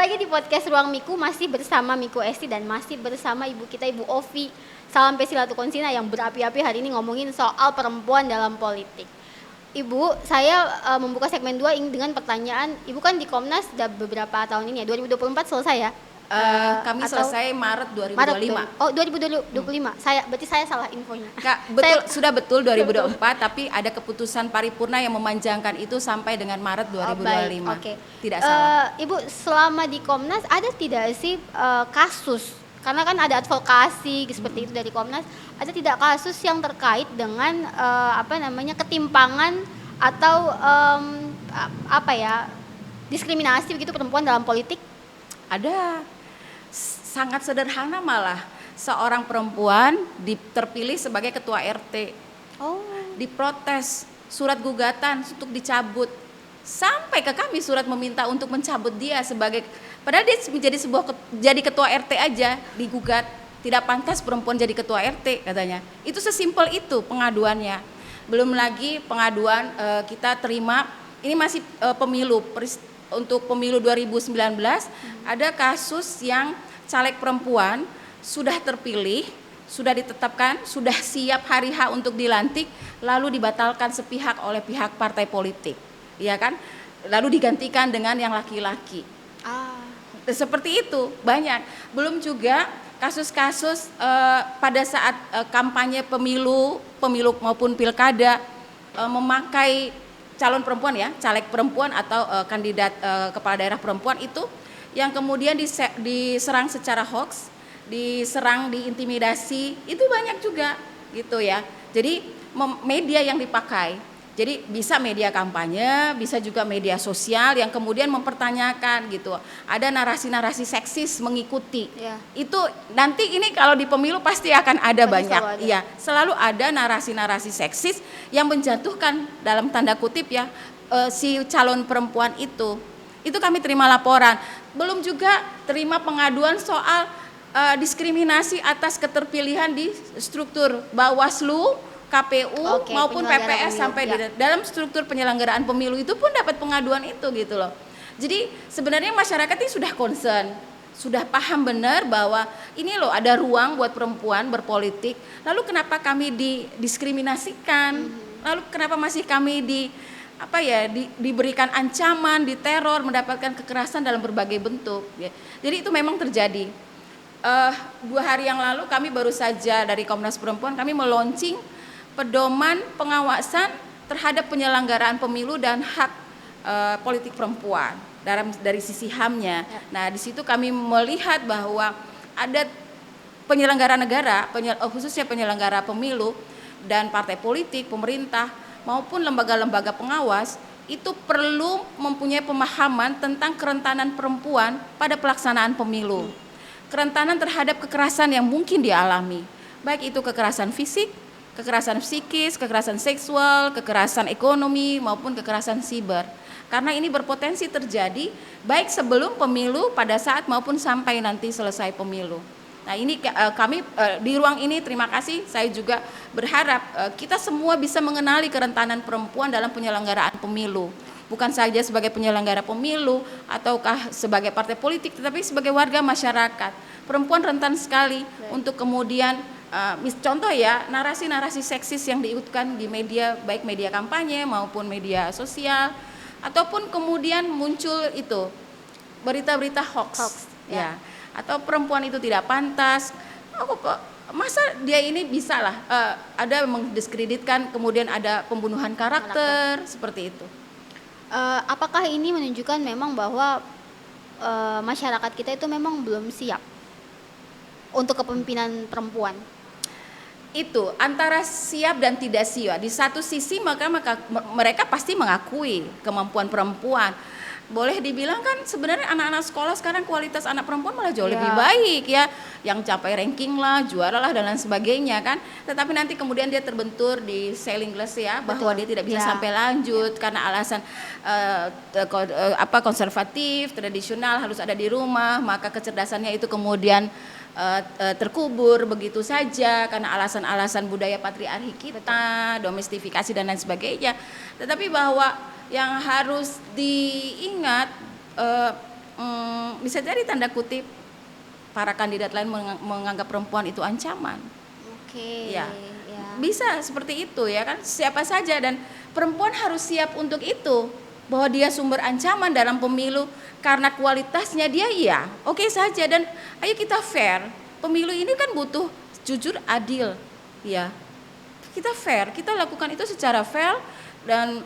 lagi di podcast Ruang Miku, masih bersama Miku Esti dan masih bersama ibu kita, Ibu Ovi. Salam Pesilatu Konsina yang berapi-api hari ini ngomongin soal perempuan dalam politik. Ibu, saya membuka segmen 2 dengan pertanyaan, Ibu kan di Komnas udah beberapa tahun ini ya, 2024 selesai ya? Kami selesai Maret 2025. Oh, 2025. Berarti saya salah infonya. Enggak, betul, sudah betul 2024, tapi ada keputusan paripurna yang memanjangkan itu sampai dengan Maret 2025. Oke. Tidak salah. Ibu, selama di Komnas ada tidak sih kasus? Karena kan ada advokasi seperti itu dari Komnas, ada tidak kasus yang terkait dengan ketimpangan atau diskriminasi begitu perempuan dalam politik? Ada. Sangat sederhana malah, seorang perempuan terpilih sebagai ketua RT. Diprotes, surat gugatan untuk dicabut. Sampai ke kami surat meminta untuk mencabut dia sebagai, padahal dia jadi ketua RT aja digugat. Tidak pantas perempuan jadi ketua RT katanya. Itu sesimpel itu pengaduannya. Belum lagi pengaduan kita terima, ini masih pemilu, untuk pemilu 2019 ada kasus yang caleg perempuan sudah terpilih, sudah ditetapkan, sudah siap hari H untuk dilantik, lalu dibatalkan sepihak oleh pihak partai politik, ya kan? Lalu digantikan dengan yang laki-laki. Seperti itu banyak. Belum juga kasus-kasus pada saat kampanye pemilu maupun pilkada memakai calon perempuan ya, caleg perempuan atau kandidat kepala daerah perempuan itu yang kemudian diserang secara hoax, diintimidasi, itu banyak juga gitu ya. Jadi media yang dipakai, jadi bisa media kampanye, bisa juga media sosial yang kemudian mempertanyakan gitu. Ada narasi-narasi seksis mengikuti. Ya. Itu nanti ini kalau di pemilu pasti akan ada banyak. Iya, selalu ada narasi-narasi seksis yang menjatuhkan dalam tanda kutip ya si calon perempuan itu. Itu kami terima laporan. Belum juga terima pengaduan soal diskriminasi atas keterpilihan di struktur Bawaslu, KPU maupun PPS sampai di dalam struktur penyelenggaraan pemilu itu pun dapat pengaduan itu gitu loh. Jadi sebenarnya masyarakat ini sudah concern, sudah paham benar bahwa ini loh ada ruang buat perempuan berpolitik. Lalu kenapa kami didiskriminasikan? Lalu kenapa masih kami diberikan ancaman, diteror, mendapatkan kekerasan dalam berbagai bentuk. Ya. Jadi itu memang terjadi. 2 hari yang lalu kami baru saja dari Komnas Perempuan kami meluncing pedoman pengawasan terhadap penyelenggaraan pemilu dan hak politik perempuan dari sisi HAM-nya. Nah di situ kami melihat bahwa ada penyelenggara negara, khususnya penyelenggara pemilu dan partai politik, pemerintah maupun lembaga-lembaga pengawas itu perlu mempunyai pemahaman tentang kerentanan perempuan pada pelaksanaan pemilu. Kerentanan terhadap kekerasan yang mungkin dialami, baik itu kekerasan fisik, kekerasan psikis, kekerasan seksual, kekerasan ekonomi maupun kekerasan siber. Karena ini berpotensi terjadi baik sebelum pemilu, pada saat maupun sampai nanti selesai pemilu. Nah ini kami di ruang ini terima kasih, saya juga berharap kita semua bisa mengenali kerentanan perempuan dalam penyelenggaraan pemilu. Bukan saja sebagai penyelenggara pemilu ataukah sebagai partai politik, tetapi sebagai warga masyarakat. Perempuan rentan sekali untuk kemudian, contoh ya, narasi-narasi seksis yang diikutkan di media, baik media kampanye maupun media sosial, ataupun kemudian muncul itu berita-berita hoax. Ya. Atau perempuan itu tidak pantas, masa dia ini bisa lah ada mendiskreditkan, kemudian ada pembunuhan karakter. Seperti itu. Apakah ini menunjukkan memang bahwa masyarakat kita itu memang belum siap untuk kepemimpinan perempuan? Itu antara siap dan tidak siap. Di satu sisi maka mereka pasti mengakui kemampuan perempuan. Boleh dibilang kan sebenarnya anak-anak sekolah sekarang kualitas anak perempuan malah jauh lebih baik ya, yang capai ranking lah, juara lah dan lain sebagainya kan. Tetapi nanti kemudian dia terbentur di sailing class ya, bahwa dia tidak bisa sampai lanjut karena alasan konservatif, tradisional, harus ada di rumah, maka kecerdasannya itu kemudian terkubur begitu saja karena alasan-alasan budaya patriarki kita, domestifikasi dan lain sebagainya. Tetapi bahwa yang harus diingat bisa jadi tanda kutip para kandidat lain menganggap perempuan itu ancaman. Oke. Ya. Ya. Bisa seperti itu ya kan, siapa saja, dan perempuan harus siap untuk itu, bahwa dia sumber ancaman dalam pemilu karena kualitasnya dia, iya oke saja, dan ayo kita fair. Pemilu ini kan butuh jujur, adil, ya kita fair, kita lakukan itu secara fair, dan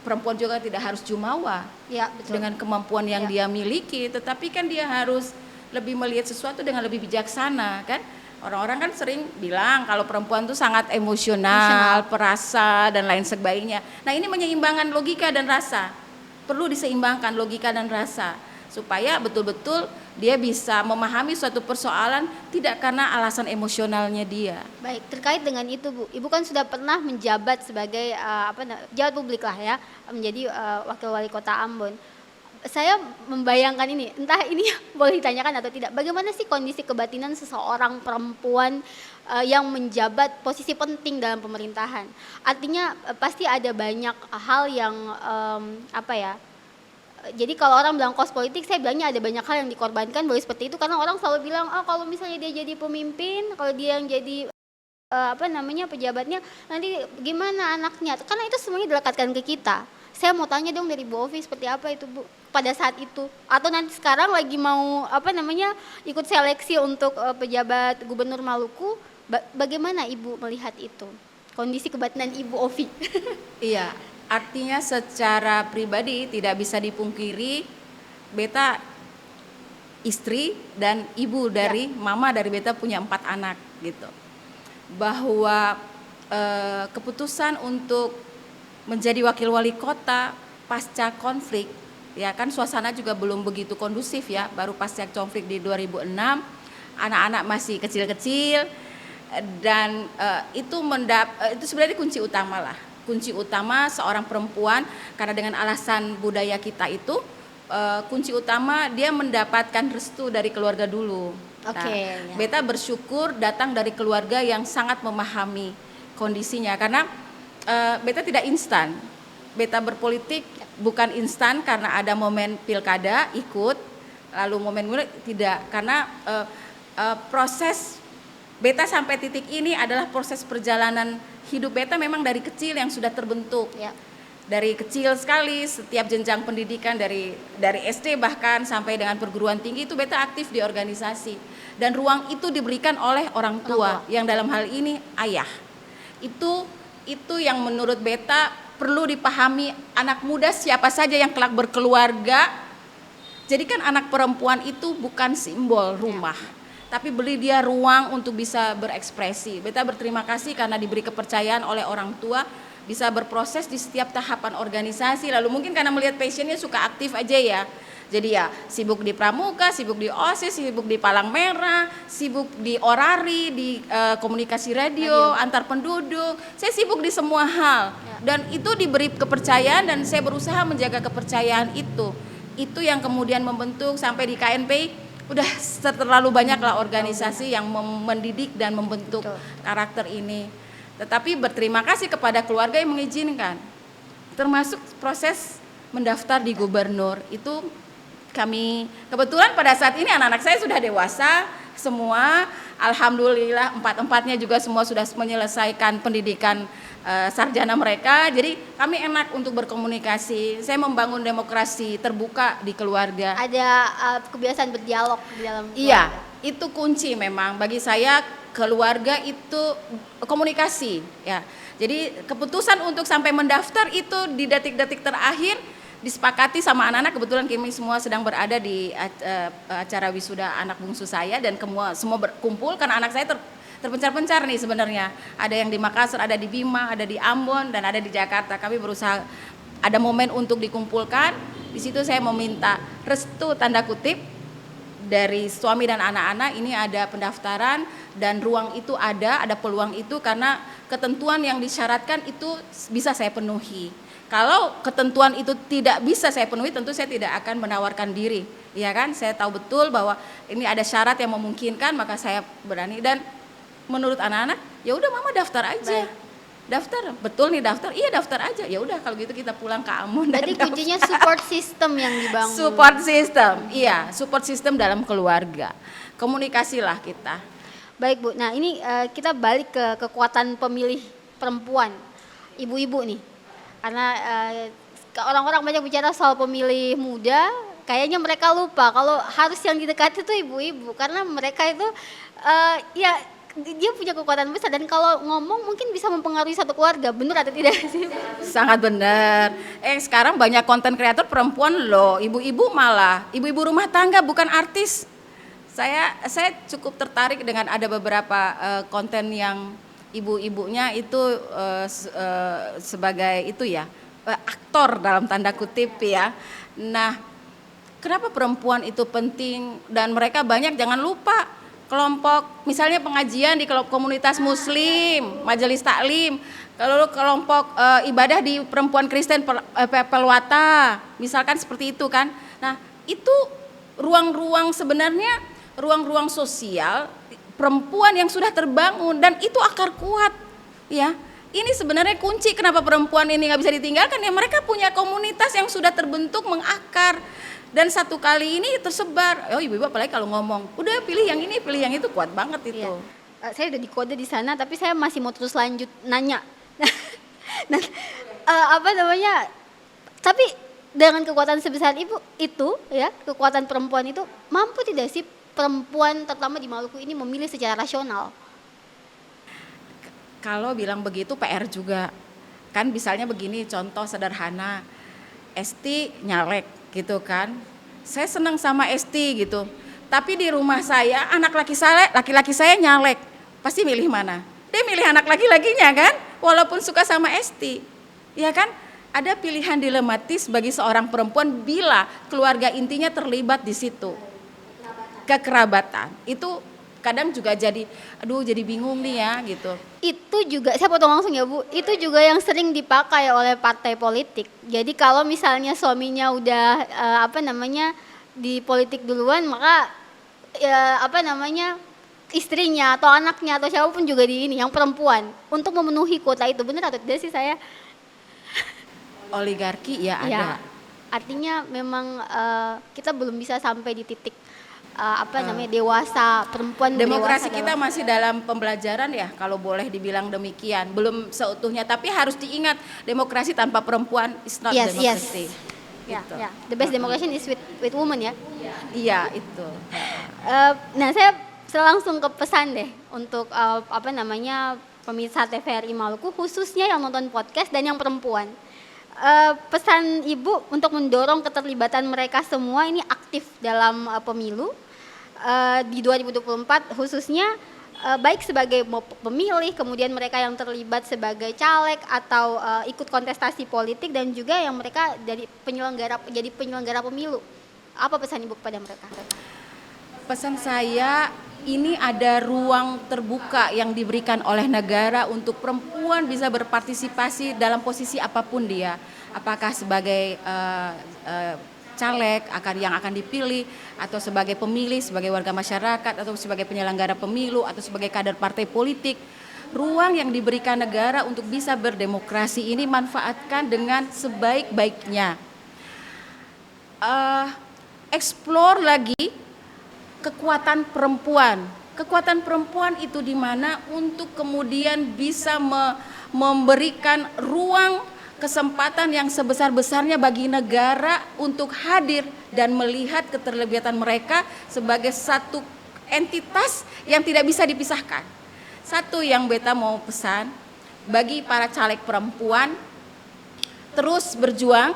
perempuan juga tidak harus jumawa Ya, betul. dengan kemampuan yang Ya. dia miliki, tetapi kan dia harus lebih melihat sesuatu dengan lebih bijaksana kan. Orang-orang kan sering bilang kalau perempuan itu sangat emosional, perasa dan lain sebagainya. Nah, ini menyeimbangkan logika dan rasa. Perlu diseimbangkan logika dan rasa supaya betul-betul dia bisa memahami suatu persoalan tidak karena alasan emosionalnya dia. Baik, terkait dengan itu Bu, Ibu kan sudah pernah menjabat sebagai pejabat publik lah ya, menjadi wakil wali kota Ambon. Saya membayangkan ini, entah ini boleh ditanyakan atau tidak, bagaimana sih kondisi kebatinan seseorang perempuan yang menjabat posisi penting dalam pemerintahan? Artinya pasti ada banyak hal yang jadi kalau orang bilang kos politik, saya bilangnya ada banyak hal yang dikorbankan boleh seperti itu, karena orang selalu bilang, oh kalau misalnya dia jadi pemimpin, kalau dia yang jadi pejabatnya, nanti gimana anaknya? Karena itu semuanya dilekatkan ke kita. Saya mau tanya dong dari Bu Ovi seperti apa itu Bu pada saat itu, atau nanti sekarang lagi mau ikut seleksi untuk pejabat Gubernur Maluku, bagaimana Ibu melihat itu? Kondisi kebatinan Ibu Ovi. Iya, artinya secara pribadi tidak bisa dipungkiri beta istri dan ibu dari mama dari beta punya 4 anak gitu. Bahwa keputusan untuk menjadi wakil wali kota pasca konflik, ya kan suasana juga belum begitu kondusif ya, baru pasca konflik di 2006, anak-anak masih kecil-kecil, dan itu sebenarnya kunci utama lah, kunci utama seorang perempuan, karena dengan alasan budaya kita itu kunci utama dia mendapatkan restu dari keluarga dulu. Oke, ya. Beta bersyukur datang dari keluarga yang sangat memahami kondisinya, karena beta tidak instan. Beta berpolitik bukan instan karena ada momen pilkada ikut, lalu momen tidak, karena proses beta sampai titik ini adalah proses perjalanan hidup beta memang dari kecil yang sudah terbentuk. Ya. Dari kecil sekali, setiap jenjang pendidikan dari SD bahkan sampai dengan perguruan tinggi itu beta aktif di organisasi, dan ruang itu diberikan oleh orang tua yang dalam hal ini ayah. Itu yang menurut beta perlu dipahami anak muda siapa saja yang kelak berkeluarga. Jadi kan anak perempuan itu bukan simbol rumah, tapi beri dia ruang untuk bisa berekspresi. Beta berterima kasih karena diberi kepercayaan oleh orang tua bisa berproses di setiap tahapan organisasi. Lalu mungkin karena melihat passionnya suka aktif aja ya, jadi ya sibuk di Pramuka, sibuk di OSIS, sibuk di Palang Merah, sibuk di Orari, di komunikasi radio antar penduduk. Saya sibuk di semua hal dan itu diberi kepercayaan, dan saya berusaha menjaga kepercayaan itu yang kemudian membentuk sampai di KNPI. Udah terlalu banyak lah organisasi yang mendidik dan membentuk karakter ini. Tetapi berterima kasih kepada keluarga yang mengizinkan, termasuk proses mendaftar di gubernur. Itu kami kebetulan pada saat ini anak-anak saya sudah dewasa semua, alhamdulillah 4-4-nya juga semua sudah menyelesaikan pendidikan sarjana mereka. Jadi kami enak untuk berkomunikasi. Saya membangun demokrasi terbuka di keluarga. Ada kebiasaan berdialog di dalam keluarga. Iya, itu kunci memang bagi saya. Keluarga itu komunikasi ya. Jadi keputusan untuk sampai mendaftar itu di detik-detik terakhir disepakati sama anak-anak. Kebetulan kami semua sedang berada di acara wisuda anak bungsu saya, dan semua berkumpul karena anak saya terpencar-pencar nih sebenarnya. Ada yang di Makassar, ada di Bima, ada di Ambon, dan ada di Jakarta. Kami berusaha ada momen untuk dikumpulkan. Di situ saya meminta restu tanda kutip dari suami dan anak-anak. Ini ada pendaftaran dan ruang itu ada peluang itu, karena ketentuan yang disyaratkan itu bisa saya penuhi. Kalau ketentuan itu tidak bisa saya penuhi, tentu saya tidak akan menawarkan diri, ya kan? Saya tahu betul bahwa ini ada syarat yang memungkinkan, maka saya berani. Dan menurut anak-anak, ya udah mama daftar aja. Daftar, betul nih daftar, iya daftar aja. Ya udah kalau gitu kita pulang ke Ambon. Berarti kuncinya support system yang dibangun. Support system, iya, support system dalam keluarga. Komunikasilah kita. Baik Bu, nah ini kita balik ke kekuatan pemilih perempuan, ibu-ibu nih. Karena orang-orang banyak bicara soal pemilih muda, kayaknya mereka lupa kalau harus yang didekati itu ibu-ibu. Karena mereka itu ya dia punya kekuatan besar dan kalau ngomong mungkin bisa mempengaruhi satu keluarga, benar atau tidak sih? Sangat benar. Sekarang banyak konten kreator perempuan loh, ibu-ibu malah, ibu-ibu rumah tangga bukan artis. Saya cukup tertarik dengan ada beberapa konten yang ibu-ibunya itu sebagai itu ya, aktor dalam tanda kutip ya. Nah, kenapa perempuan itu penting dan mereka banyak, jangan lupa kelompok misalnya pengajian di komunitas muslim, majelis taklim, kalau kelompok ibadah di perempuan Kristen Pelwata, misalkan seperti itu kan. Nah, itu ruang-ruang sebenarnya ruang-ruang sosial perempuan yang sudah terbangun dan itu akar kuat ya. Ini sebenarnya kunci kenapa perempuan ini nggak bisa ditinggalkan ya, mereka punya komunitas yang sudah terbentuk mengakar. Dan satu kali ini tersebar, ibu-ibu apalagi kalau ngomong, udah pilih yang ini, pilih yang itu, kuat banget itu. Iya. Saya udah dikode di sana, tapi saya masih mau terus lanjut nanya. Nah, tapi dengan kekuatan sebesar ibu itu, ya, kekuatan perempuan itu, mampu tidak sih perempuan terutama di Maluku ini memilih secara rasional? Kalau bilang begitu PR juga. Kan misalnya begini, contoh sederhana, Esti nyalek gitu kan, saya senang sama Esti gitu, tapi di rumah saya anak laki-laki saya nyalek, pasti milih mana? Dia milih anak laki-lakinya kan, walaupun suka sama Esti, ya kan? Ada pilihan dilematis bagi seorang perempuan bila keluarga intinya terlibat di situ, kekerabatan itu kadang juga jadi bingung nih ya gitu. Itu juga, saya potong langsung ya Bu, itu juga yang sering dipakai oleh partai politik. Jadi kalau misalnya suaminya udah di politik duluan, maka istrinya atau anaknya atau siapapun juga yang perempuan untuk memenuhi kuota itu, benar atau tidak sih saya? Oligarki ya ada. Artinya memang kita belum bisa sampai di titik dewasa, perempuan demokrasi dewasa kita masih dalam pembelajaran ya, kalau boleh dibilang demikian, belum seutuhnya, tapi harus diingat demokrasi tanpa perempuan is not democracy. Gitu. The best democracy is with women ya. Iya itu. Nah saya langsung ke pesan deh untuk pemirsa TVRI Maluku, khususnya yang nonton podcast dan yang perempuan. Pesan Ibu untuk mendorong keterlibatan mereka semua ini aktif dalam pemilu di 2024 khususnya, baik sebagai pemilih, kemudian mereka yang terlibat sebagai caleg atau ikut kontestasi politik, dan juga yang mereka jadi penyelenggara pemilu. Apa pesan Ibu kepada mereka? Pesan saya, ini ada ruang terbuka yang diberikan oleh negara untuk perempuan bisa berpartisipasi dalam posisi apapun dia, apakah sebagai caleg yang akan dipilih, atau sebagai pemilih, sebagai warga masyarakat, atau sebagai penyelenggara pemilu, atau sebagai kader partai politik. Ruang yang diberikan negara untuk bisa berdemokrasi ini manfaatkan dengan sebaik-baiknya. Explore lagi kekuatan perempuan. Kekuatan perempuan itu di mana untuk kemudian bisa memberikan ruang kesempatan yang sebesar-besarnya bagi negara untuk hadir dan melihat keterlibatan mereka sebagai satu entitas yang tidak bisa dipisahkan. Satu yang beta mau pesan bagi para caleg perempuan, terus berjuang,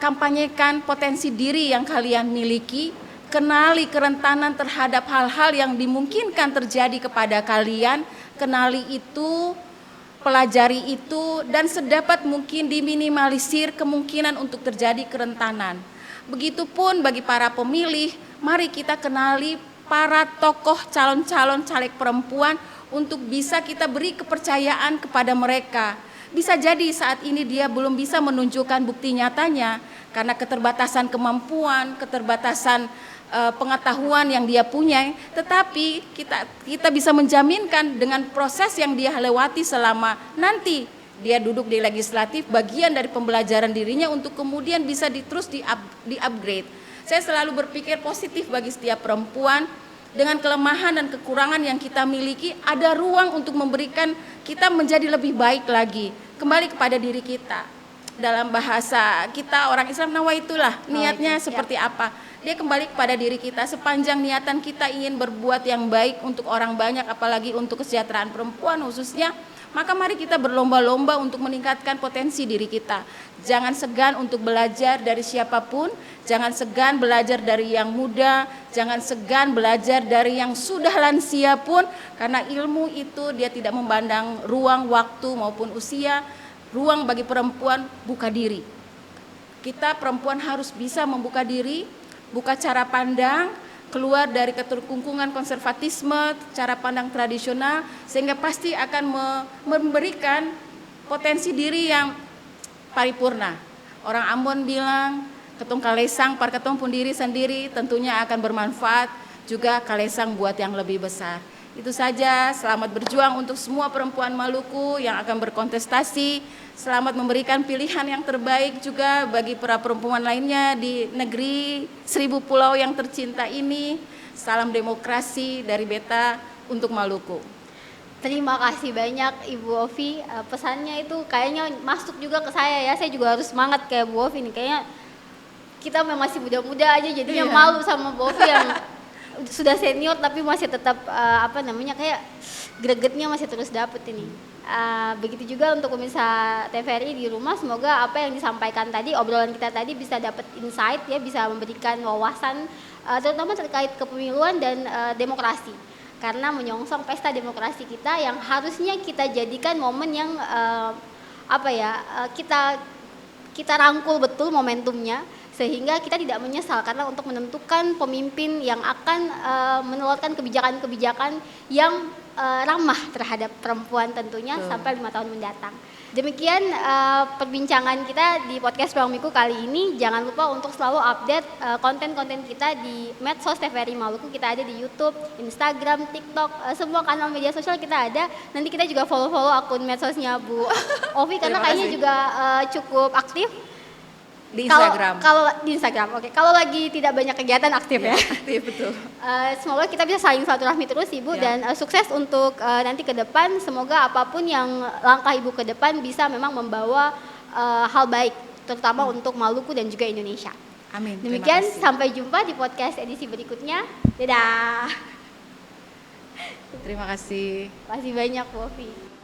kampanyekan potensi diri yang kalian miliki, kenali kerentanan terhadap hal-hal yang dimungkinkan terjadi kepada kalian, kenali itu, pelajari itu, dan sedapat mungkin diminimalisir kemungkinan untuk terjadi kerentanan. Begitupun bagi para pemilih, mari kita kenali para tokoh calon-calon caleg perempuan untuk bisa kita beri kepercayaan kepada mereka. Bisa jadi saat ini dia belum bisa menunjukkan bukti nyatanya karena keterbatasan kemampuan, keterbatasan pengetahuan yang dia punya, tetapi kita bisa menjaminkan dengan proses yang dia lewati selama nanti dia duduk di legislatif, bagian dari pembelajaran dirinya untuk kemudian bisa terus di-upgrade. Saya selalu berpikir positif bagi setiap perempuan. Dengan kelemahan dan kekurangan yang kita miliki, ada ruang untuk memberikan kita menjadi lebih baik lagi. Kembali kepada diri kita. Dalam bahasa kita orang Islam, nawaitulah, niatnya seperti apa. Dia kembali kepada diri kita. Sepanjang niatan kita ingin berbuat yang baik untuk orang banyak, apalagi untuk kesejahteraan perempuan khususnya, maka mari kita berlomba-lomba untuk meningkatkan potensi diri kita. Jangan segan untuk belajar dari siapapun, jangan segan belajar dari yang muda, jangan segan belajar dari yang sudah lansia pun, karena ilmu itu dia tidak memandang ruang, waktu maupun usia. Ruang bagi perempuan buka diri. Kita perempuan harus bisa membuka diri, buka cara pandang, keluar dari keterkungkungan konservatisme, cara pandang tradisional, sehingga pasti akan memberikan potensi diri yang paripurna. Orang Ambon bilang, ketung kalesang par ketung pun diri sendiri tentunya akan bermanfaat, juga kalesang buat yang lebih besar. Itu saja, selamat berjuang untuk semua perempuan Maluku yang akan berkontestasi. Selamat memberikan pilihan yang terbaik juga bagi para perempuan lainnya di negeri 1000 pulau yang tercinta ini. Salam demokrasi dari Beta untuk Maluku. Terima kasih banyak Ibu Ovi, pesannya itu kayaknya masuk juga ke saya ya. Saya juga harus semangat kayak Bu Ovi nih. Kayaknya kita masih muda-muda aja jadinya malu sama Bu Ovi yang sudah senior tapi masih tetap kayak gregetnya masih terus dapet ini. Begitu juga untuk pemirsa TVRI di rumah, semoga apa yang disampaikan tadi, obrolan kita tadi bisa dapat insight ya, bisa memberikan wawasan terutama terkait kepemiluan dan demokrasi. Karena menyongsong pesta demokrasi kita yang harusnya kita jadikan momen yang kita rangkul betul momentumnya, sehingga kita tidak menyesal karena untuk menentukan pemimpin yang akan menelurkan kebijakan-kebijakan yang ramah terhadap perempuan tentunya sampai 5 tahun mendatang. Demikian perbincangan kita di podcast Ruang Miku kali ini. Jangan lupa untuk selalu update konten-konten kita di medsos TVRI Maluku. Kita ada di YouTube, Instagram, TikTok, semua kanal media sosial kita ada. Nanti kita juga follow akun medsosnya Bu Ovi karena kayaknya juga cukup aktif. Di Instagram. Kalau di Instagram, oke. Kalau lagi tidak banyak kegiatan aktif ya. Aktif betul. Semoga kita bisa saling silaturahmi terus Ibu dan sukses untuk nanti ke depan. Semoga apapun yang langkah Ibu ke depan bisa memang membawa hal baik, terutama untuk Maluku dan juga Indonesia. Amin. Demikian, sampai jumpa di podcast edisi berikutnya. Dadah. Terima kasih. Terima kasih banyak Bu Ovi.